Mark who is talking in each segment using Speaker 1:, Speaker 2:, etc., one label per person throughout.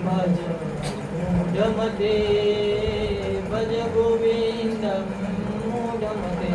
Speaker 1: ભજ મૂઢમતે ભજ ગોવિંદમ મૂઢમતે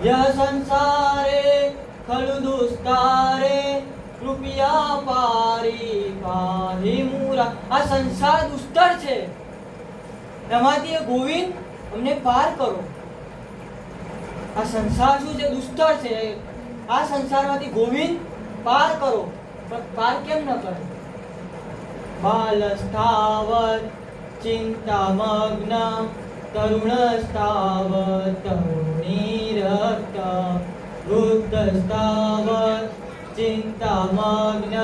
Speaker 1: ય સંસારે ખલુ દુસ્તારે કૃપયા પારી પાહી મૂરા. આ સંસાર દુસ્તર છે, એમાંથી એ ગોવિંદ અમને પાર કરો. આ સંસાર શું છે? દુસ્તર છે. આ સંસારમાંથી ગોવિંદ પાર કરો. પણ પાર કેમ ન કરે? બાલસ્તાવત ચિંતામગ્ન તરુણસ્તાવત તરુણીરક્ત વૃદ્ધસ્તાવત ચિંતામગ્ન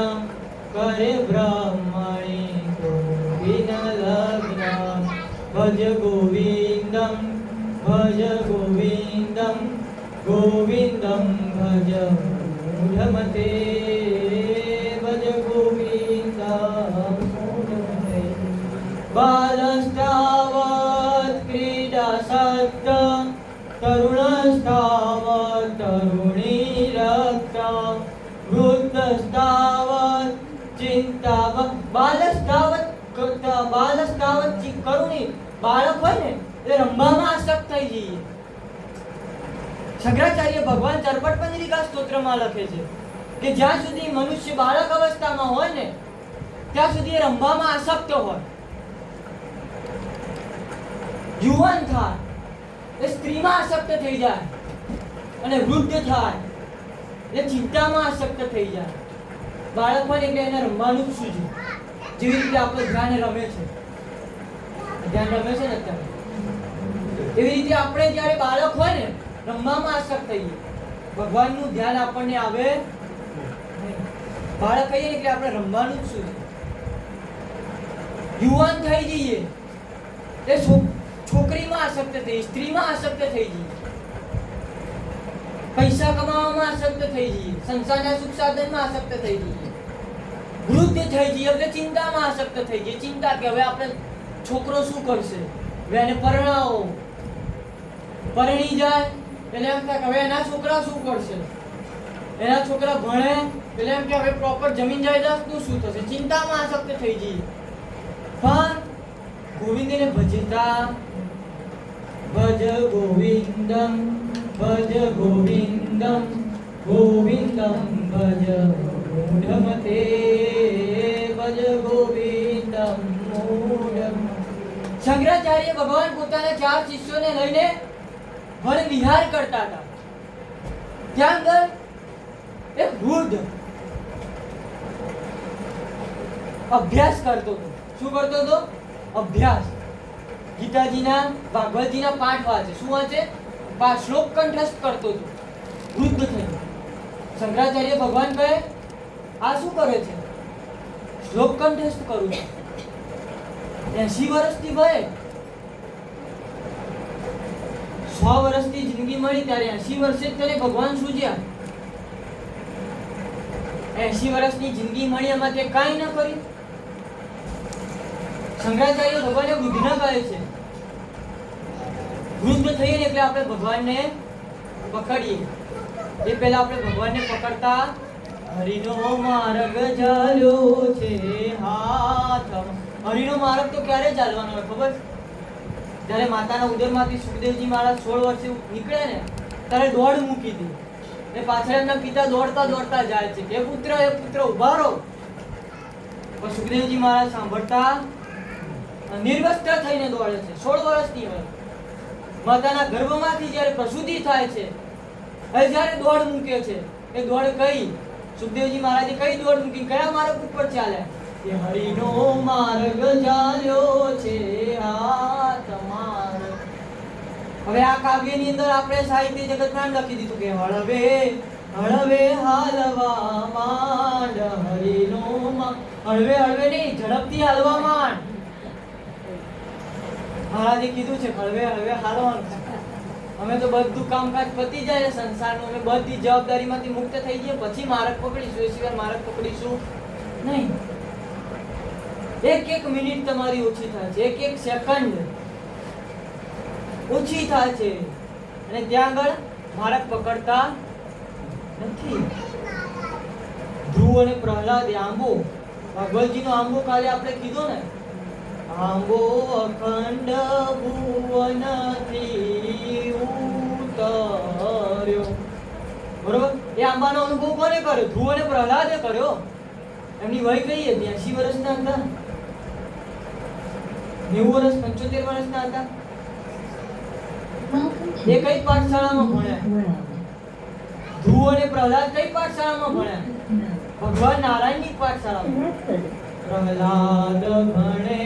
Speaker 1: કરે બ્રહ્મણી ગોવિંદ લગ્ન. ભજ ગોવિંદમ ભજ ગોવિંદમ ગોવિંદમ ભજ મૂઢમતે ભજ ગોવિંદમ મૂઢમતે. બાલસ્તાવત ક્રીડાસક્ત તરુણસ્તાવત તરુણીરક્ત વૃદ્ધસ્તાવત ચિંતા. બાલસ્તાવત કરુણી બાળક હોય ને એ રંભામાં આસક્ત થઈ જઈએ. શંકરાચાર્ય ભગવાન ચરપટ પંજરિકા સ્તોત્રમાં લખે છે કે જ્યાં સુધી મનુષ્ય બાળક અવસ્થામાં હોય ને ત્યાં સુધી એ રંભામાં આસક્ત હોય. યુવાન થાય એ સ્ત્રીમાં આસક્ત થઈ જાય, અને વૃદ્ધ થાય એ ચિંતામાં આસક્ત થઈ જાય. બાળક હોય એટલે એને રમવાનું જ શું છે? જેવી રીતે આપણું ધ્યાન રમે છે, ધ્યાન રમે છે ને અત્યારે, એવી રીતે આપણે જ્યારે બાળક હોય ને રમવામાં આસક્ત થઈએ. ભગવાનનું ધ્યાન આપણને આવે. બાળક કહીએ એટલે આપણે રમવાનું જ શું છે? યુવાન થઈ જઈએ એ છોકરીમાં આસક્ત થઈ, સ્ત્રીમાં આસક્ત થઈ જઈએ, પૈસા કમાવામાં આસક્ત થઈ જઈએ, સંસારના સુખ સાધનમાં આસક્ત થઈ જઈએ. વૃદ્ધ થઈ જઈએ એટલે ચિંતામાં આસક્ત થઈ જઈએ. ચિંતા કે હવે આપણે છોકરો શું કરશે, હવે એને પરણાવો. પરણી જાય એટલે એમ કે હવે એના છોકરા શું કરશે, એના છોકરા ભણે એટલે એમ કે હવે પ્રોપર જમીન જાયદાદનું શું થશે. ચિંતામાં આસક્ત થઈ જઈએ. પણ ગોવિંદને ભજતા ભજ ગોવિંદમ ભજ ગોવિંદમ ગોવિંદમ ભજ મૂઢમતે ભજ ગોવિંદમ મૂઢમ. શંકરાચાર્ય ભગવાન પોતાના 4 શિષ્યોને લઈને વન વિહાર કરતા હતા. ત્યાં આગળ એક વૃદ્ધ અભ્યાસ કરતો હતો. શું કરતો હતો? અભ્યાસ. ગીતાજીના ભાગવતજીના પાઠ વાંચે. શું વાંચે? શ્લોક કંઠસ્થ કરતો હતો. વૃદ્ધ થઈ. શંકરાચાર્ય ભગવાન કહે આ શું કરે છે? શ્લોક કંઠસ્થ કરું છું. 80 વર્ષથી ભય 100 વર્ષની જિંદગી મળી ત્યારે 80 વર્ષે તને ભગવાન સૂજ્યા. 80 વર્ષની જિંદગી મળી એમાં તે કાંઈ ન કર્યું. શંકરાચાર્ય ભગવાને બુદ્ધિના કહે છે વૃદ્ધ થઈએ ને એટલે આપણે ભગવાનને પકડીએ. એ પહેલા આપણે ભગવાનને પકડતા હરિનો માર્ગ ચાલ્યો છે હાથમાં. હરિનો માર્ગ તો ક્યારે ચાલવાનો હોય ખબર? જ્યારે માતાના ઉદરમાંથી સુખદેવજી મહારાજ 16 વર્ષે નીકળ્યા ને ત્યારે દોડ મૂકી હતી. એ પાછળ એમના પિતા દોડતા દોડતા જાય છે કે પુત્ર ઉભા રહો. પણ સુખદેવજી મહારાજ સાંભળતા નિર્વસ્ત્ર થઈને દોડે છે. 16 વર્ષની હોય. માતાના ગર્ભમાંથી જ્યારે પ્રસૂતિ થાય છે હવે જ્યારે દોડ મૂકે છે એ દોડ કઈ સુખદેવજી મહારાજે કઈ દોડ મૂકી, કયા માર્ગ ઉપર ચાલ્યા? કે હરિનો માર્ગ ચાલ્યો છે હાથ માર્ગ. હવે આ કાવ્યની અંદર આપણે સાહિત્ય જગતમાં લખી દીધું કે હળવે હળવે હાલવા માંડ હરિનો હળવે હળવે નહીં ઝડપથી હાલવા માંડ. મહારાજે કીધું છે હળવે હળવે હાલવાનું. અમે તો બધું કામકાજ પતી જાય સંસારનું, અમે બધી જવાબદારીમાંથી મુક્ત થઈ જઈએ પછી માર્ગ પકડીશું. એ સિવાય માર્ગ પકડીશું નહીં. એક મિનિટ તમારી ઓછી થાય છે, એક સેકન્ડ ઓછી થાય છે અને ત્યાં આગળ માર્ગ પકડતા નથી. ધ્રુવ અને પ્રહલાદ આંબો ભગવતજીનો આંબો કાલે આપણે કીધો ને, આંબો અખંડ ભુવનથી ઉતર્યો, બરોબર? એ આંબાનો અનુભવ કોને કર્યો? ધ્રુવ અને પ્રહલાદે કર્યો. એમની વય કઈ હતી? 80 વર્ષના હતા, 90 વર્ષ, 75 વર્ષના હતા. એ કઈ પાઠશાળામાં ભણ્યા? ધ્રુવ અને પ્રહલાદ કઈ પાઠશાળામાં ભણ્યા? ભગવાન નારાયણની પાઠશાળામાં. પ્રહલાદ ભણે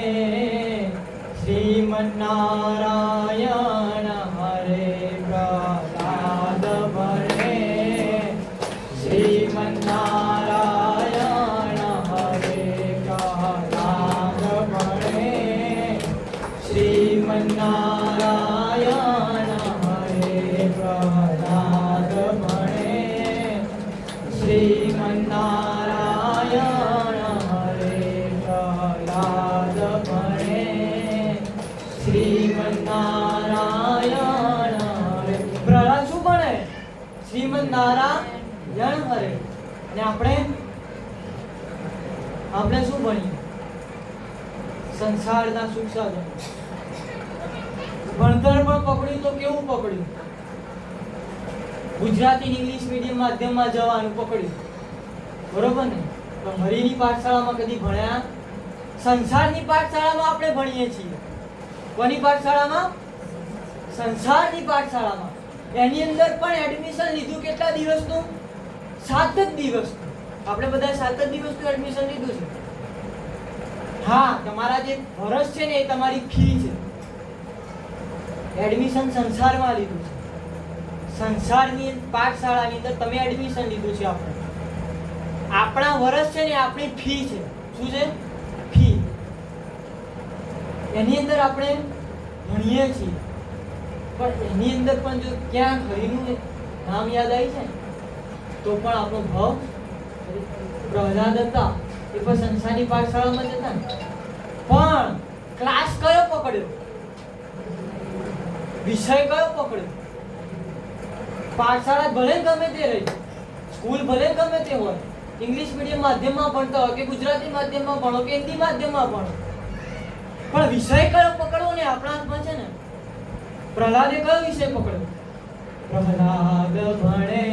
Speaker 1: શ્રીમન્નારાયણ હરે, પ્રહલાદ ભણે શ્રીમન્નારાયણ હરે, પ્રહલાદ ભણે શ્રીમન્નારાયણ હરે, પ્રહલાદ ભણે શ્રીમન્નારાયણ હરે, પ્રહલાદ ભણે શ્રીમન્નારાયણ હરે. પ્રહલાદ શું ભણે? શ્રીમન્નારાયણ હરે. અને આપણે શું ભણીએ? સંસારના સુખ સાધનો. ભણતર પણ પકડ્યું તો કેવું પકડ્યું? ગુજરાતી ઇંગ્લિશ મીડિયમ માધ્યમમાં જવાનું પકડ્યું, બરોબર ને? તો હરિની પાઠશાળામાં કદી ભણ્યા? સંસારની પાઠશાળામાં આપણે ભણીએ છીએ. કોની પાઠશાળામાં? સંસારની પાઠશાળામાં. એની અંદર પણ એડમિશન લીધું કેટલા દિવસનું? 7 જ દિવસનું. આપણે બધા 7 જ દિવસનું એડમિશન લીધું છે. હા, તમારા જે વર્ષ છે ને એ તમારી ફી છે. એડમિશન સંસારમાં લીધું છે. સંસારની પાઠશાળાની અંદર તમે એડમિશન લીધું છે. આપણા વર્ષ છે ને આપણી ફી છે. શું છે? ફી. એની અંદર આપણે ભણીએ છીએ. પણ એની અંદર પણ જો ક્યાં હરિનું નામ યાદ આવી છે તો પણ આપણો ભાવ. પ્રહલાદ હતા એ પણ સંસારની પાઠશાળામાં જ હતા ને, પણ ક્લાસ કયો પકડ્યો? વિષય કયો પકડ્યો? પાઠશાળા ભલે ગમે તે રહી, સ્કૂલ ભલે ગમે તે હોય, ઇંગ્લિશ મીડિયમ માધ્યમમાં ભણતા હોય કે ગુજરાતી માધ્યમમાં ભણો કે હિન્દી માધ્યમમાં ભણો, પણ વિષય કયો પકડવો ને આપણા હાથમાં છે ને. પ્રહલાદે કયો વિષય પકડ્યો? પ્રહલાદ ભણે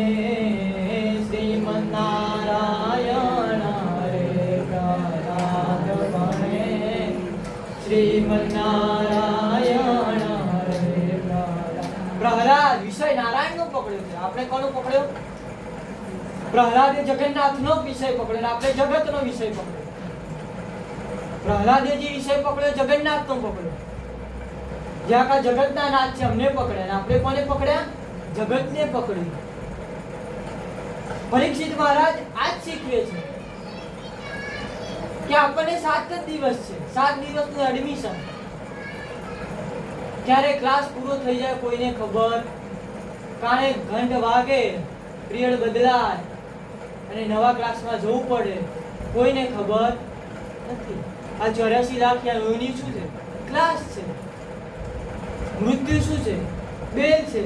Speaker 1: શ્રીમન્નારાયણ હરે, પ્રહલાદ ભણે શ્રીમન્નારાયણ હરે. પ્રહલાદ વિષય નારાયણનો પકડ્યો છે. આપણે કોનો પકડ્યો? પ્રહલાદે જગન્નાથનો વિષય પકડ્યો, આપણે જગતનો વિષય પકડ્યો. પ્રહલાદે જે વિષય પકડ્યો જગન્નાથનો પકડ્યો. જ્યાં કા જગતના નાથ છે અમને પકડ્યા, આપણે કોને પકડ્યા? જગતને પકડ્યું. પરીક્ષિત મહારાજ આજ શીખવે છે કે આપણને 7 જ દિવસ છે, 7 દિવસનું એડમિશન. ક્યારે ક્લાસ પૂરો થઈ જાય કોઈને ખબર, કાણે ઘંટ વાગે, પિરિયડ બદલાય અને નવા ક્લાસમાં જવું પડે, કોઈને ખબર નથી. આ 84 લાખ યોની શું છે? ક્લાસ છે. મૃત્યુ શું છે? બેલ છે.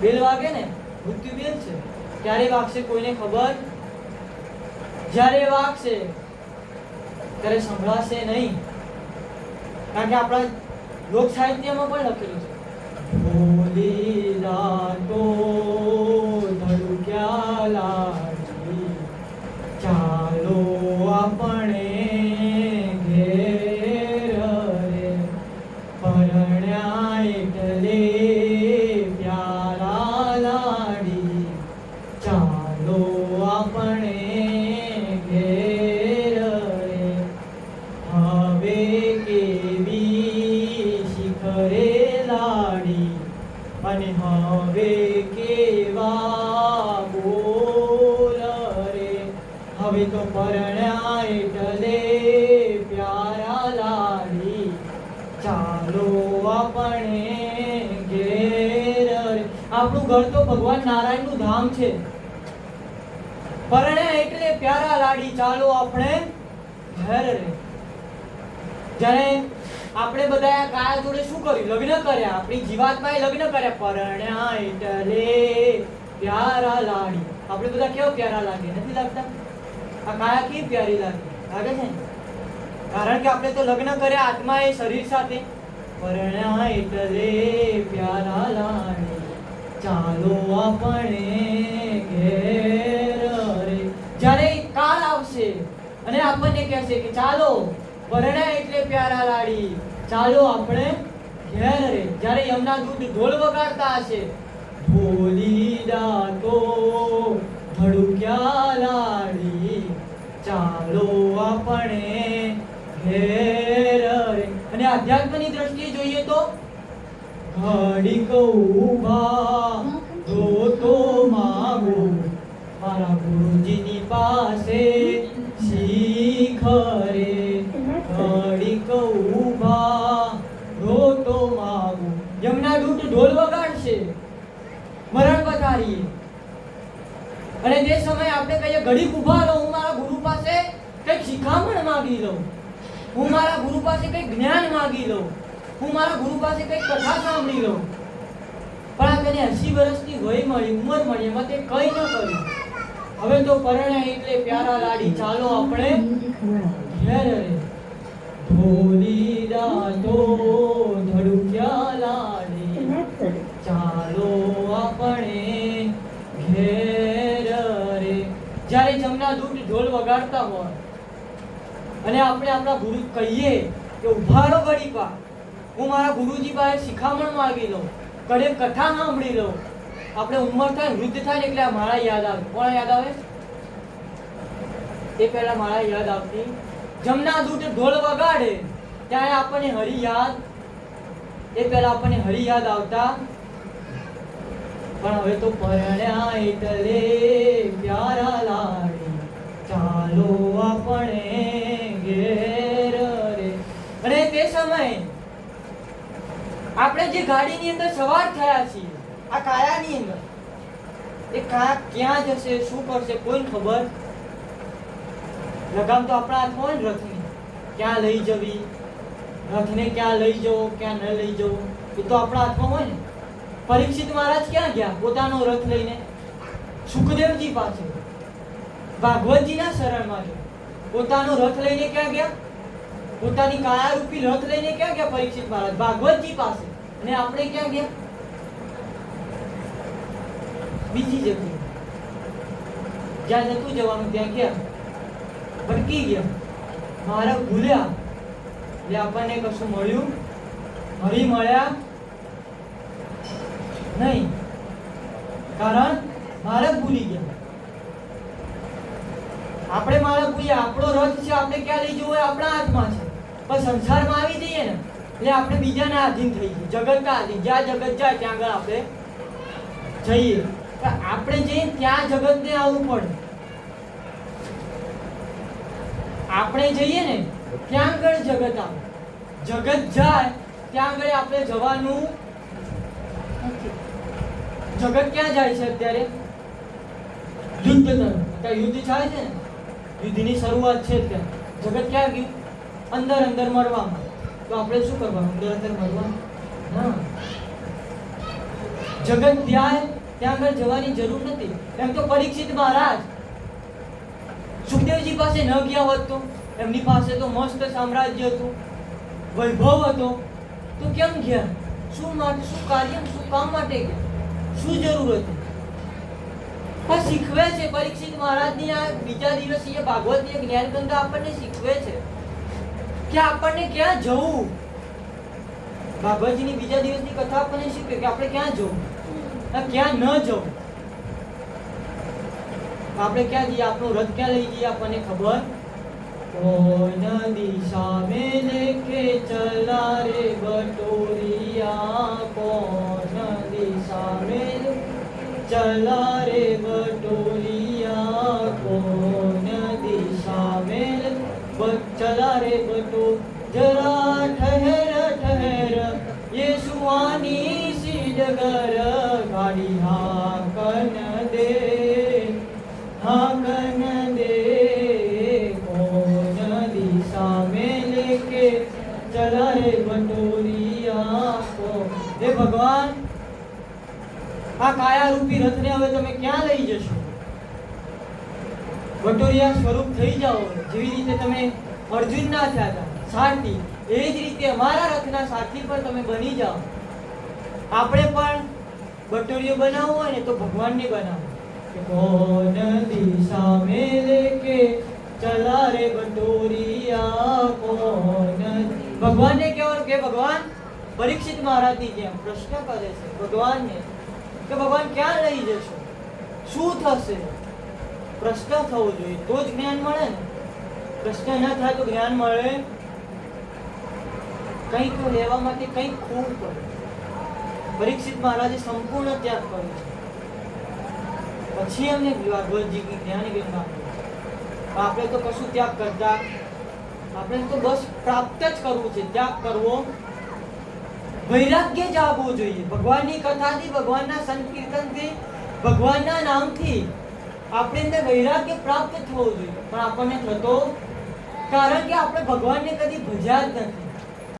Speaker 1: બેલ વાગે ને, મૃત્યુ બેલ છે. ક્યારે વાગશે કોઈને ખબર? જ્યારે વાગશે ત્યારે સંભળાશે નહીં. કારણ કે આપણા લોક સાહિત્યમાં પણ લખેલું છે, બોલી રાતો ધડુક્યા લાગી, ચાલો આપણે ઘેર રે, પરણ્યા એટલે પ્યારા લાડી, ચાલો આપણે ઘેર રે. હવે કેવી શિખરે લાડી અને હવે કેવા બોલ રે. હવે તો પરણ્યા એટલે પ્યારા લાડી, ચાલો આપણે ઘેર રે. આપણું ઘર તો ભગવાન નારાયણનું ધામ છે. પરણ્યા એટલે પ્યારા લાડી, ચાલો આપણે ઘેર રે. જ્યારે આપણે બધા કાયા જોડે શું કર્યું? લગ્ન કર્યા. આપણી જીવાત્માએ લગ્ન કર્યા. પરણ્યા એટલે પ્યારા લાડી. આપણે બધા કેવા પ્યારા લાગે? નથી લાગતા? આ કાયા કેવી પ્યારી લાગે છે ને? કારણ કે આપણે તો લગ્ન કર્યા આત્મા એ શરીર સાથે. પરણ્યા એટલે પ્યારા લાડે ચાલો આપણે ઘેર રે. જ્યારે કાળ આવશે અને આપણને કહેશે કે ચાલો પરણ્યા એટલે પ્યારા લાડી ચાલો આપણે ઘેર રે. જ્યારે યમના દૂત ઢોલ વગાડતા હશે, ઢોલી દાતો ધડુક્યા લાડી ચાલો આપણે ઘેર રે. અને આધ્યાત્મની દ્રષ્ટિએ જોઈએ તો ઘડીક ઊભા તો માગો મારા ગુરુજીની પાસે શીખ રે. ઘડીક ઊભા તો માગો. યમના દૂત ઢોલ વગાડશે મરણ પથારીએ, અને તે સમયે આપણે કહીએ ઘડીક ઊભા રહો, હું મારા ગુરુ પાસે કંઈક શિખામણ માંગી લઉં, હું મારા ગુરુ પાસે કંઈક જ્ઞાન માંગી લઉં, હું મારા ગુરુ પાસે કંઈક કથા સાંભળી લઉં. પણ આ તેને 80 વર્ષની વય મળી, ઉંમર મળી, એમાં તે કંઈ ન કર્યું. હવે તો પરણ્યા એટલે પ્યારા લાડી ચાલો આપણે ઘેર રે. ઢોલી દાતો ધડુક્યા લાડી ચાલો આપણે ઘેર રે. જ્યારે જમના દૂત ઢોલ વગાડતા હોય અને આપણે આપણા ગુરુ કહીએ કે ઉભા રહો ઘડીક વાર, હું મારા ગુરુજી પાસે શિખામણ માંગી લઉં, કડે કથા સાંભળી લઉં. આપણે ઉંમર થાય વૃદ્ધ થાય ને એટલે આ માળા યાદ આવે. કોણ યાદ આવે? એ પહેલા માળા યાદ આવતી. જમના દૂત ઢોલ વગાડે ત્યારે આપણને હરિ યાદ, એ પહેલા આપણને હરિ યાદ આવતા. પણ હવે તો પરણ્યા એટલે પ્યારા લાડી ચાલો આપણે ઘેર રે. અને તે સમયે આપણે જે ગાડીની અંદર સવાર થયા છીએ, આ કાયાની અંદર, એ કાયા ક્યાં જશે, શું કરશે, કોઈને ખબર. લગામ તો આપણા હાથમાં હોય ને રથની, ક્યાં લઈ જવી, રથને ક્યાં લઈ જવો, ક્યાં ન લઈ જવો, એ તો આપણા હાથમાં હોય ને. પરીક્ષિત મહારાજ ક્યાં ગયા પોતાનો રથ લઈને? સુખદેવજી પાસે, ભાગવતજીના શરણમાં ગયા. પોતાનો રથ લઈને ક્યાં ગયા? પોતાની કાયારૂપી રથ લઈને ક્યાં ગયા પરીક્ષિત મહારાજ? ભાગવતજી પાસે. અને આપણે ક્યાં ગયા? બીજી જગ્યાએ, જ્યાં નતું જવાનું ત્યાં ગયા, ભટકી ગયા, મારા ભૂલ્યા, એટલે આપણને કશું મળ્યું હરી મળ્યા નહીં, કારણ મારા ભૂલી ગયા. આપણે મારા ભૂલ્યા, આપણો રથ છે, આપણે ક્યાં લઈ જવું આપણા હાથમાં છે. પણ સંસારમાં આવી જઈએ ને એટલે આપણે બીજાના આધીન થઈ જઈએ, જગતના આધીન. જ્યાં જગત જાય ત્યાં આગળ આપણે જઈએ. આપણે જઈએ ત્યાં જગતને આવવું પડે. આપણે જઈએ ને ત્યાં આગળ જગત આવે, જગત જાય ત્યાં આગળ આપણે જવાનું નથી. જગત ક્યાં જાય છે અત્યારે? યુદ્ધ તરફ. અત્યારે યુદ્ધ ચાલે છે ને, યુદ્ધની શરૂઆત છે અત્યારે. જગત ક્યાં ગયું? અંદર અંદર મરવામાં. તો આપણે શું કરવાનું? અંદર અંદર મરવાનું ના. જગત ત્યાં આગળ જવાની જરૂર નથી. એમ તો પરીક્ષિત મહારાજ સુખદેવજી પાસે ન ગયા હોત તો, એમની પાસે તો મસ્ત સામ્રાજ્ય હતું, વૈભવ હતો, તો કેમ ગયા? શું માટે, શું કાર્ય, શું કામ માટે ગયા? શું જરૂર હતી? આ શીખવે છે પરીક્ષિત મહારાજની આ બીજા દિવસીય ભાગવતીય જ્ઞાનગંગા આપણને શીખવે છે કે આપણને ક્યાં જવું. ભાગવતજીની બીજા દિવસની કથા આપણને શીખવે કે આપણે ક્યાં જવું, ક્યાં ન જવું. આપણે ક્યાં જઈએ, આપણો રથ ક્યાં લઈ જઈએ આપણને ખબર. કોન દિશા में लेके चला रे बटोरिया, कोन दिशा में चला रे बटोरिया, कोन दिशा में चला रे बटो. जरा ठहर ठहर ये सुहानी सी डगर, गाड़ी हाकन दे, हाकन दे. कौन दिशा में लेके चला रे बटोरिया को. हे भगवान, આ કાયા રૂપી રથને હવે તમે ક્યાં લઈ જશો? વટોરિયા સ્વરૂપ થઈ જાઓ, જેવી રીતે તમે અર્જુનના થયા હતા સારથી, એ જ રીતે અમારા રથના સારથી પણ તમે બની જાઓ. આપણે પણ બટોરિયો બનાવવો હોય ને તો ભગવાનને બનાવો કે કોન દિશા મેં લેકે ચલા રે બટોરિયા કોન. ભગવાનને કહેવાનું કે ભગવાન પરીક્ષિત મહારાજની જેમ પ્રશ્ન કરે છે ભગવાનને કે ભગવાન ક્યાં લઈ જશો, શું થશે? પ્રશ્ન થવો જોઈએ તો જ જ્ઞાન મળે ને. પ્રશ્ન ના થાય તો જ્ઞાન મળે. કંઈક તો લેવા માટે કંઈક ખૂબ પડે. પરીક્ષિત મહારાજે સંપૂર્ણ ત્યાગ કર્યો છે, પછી એમને ભાગવતજી જ્ઞાન જ્ઞાન. આપણે તો કશું ત્યાગ કરતા, આપણે તો બસ પ્રાપ્ત જ કરવું છે. ત્યાગ કરવો, વૈરાગ્ય જ આવવું જોઈએ. ભગવાનની કથાથી, ભગવાનના સંકીર્તનથી, ભગવાનના નામથી આપણે અંદર વૈરાગ્ય પ્રાપ્ત થવો જોઈએ. પણ આપણને થતો, કારણ કે આપણે ભગવાનને કદી ભજ્યા જ નથી.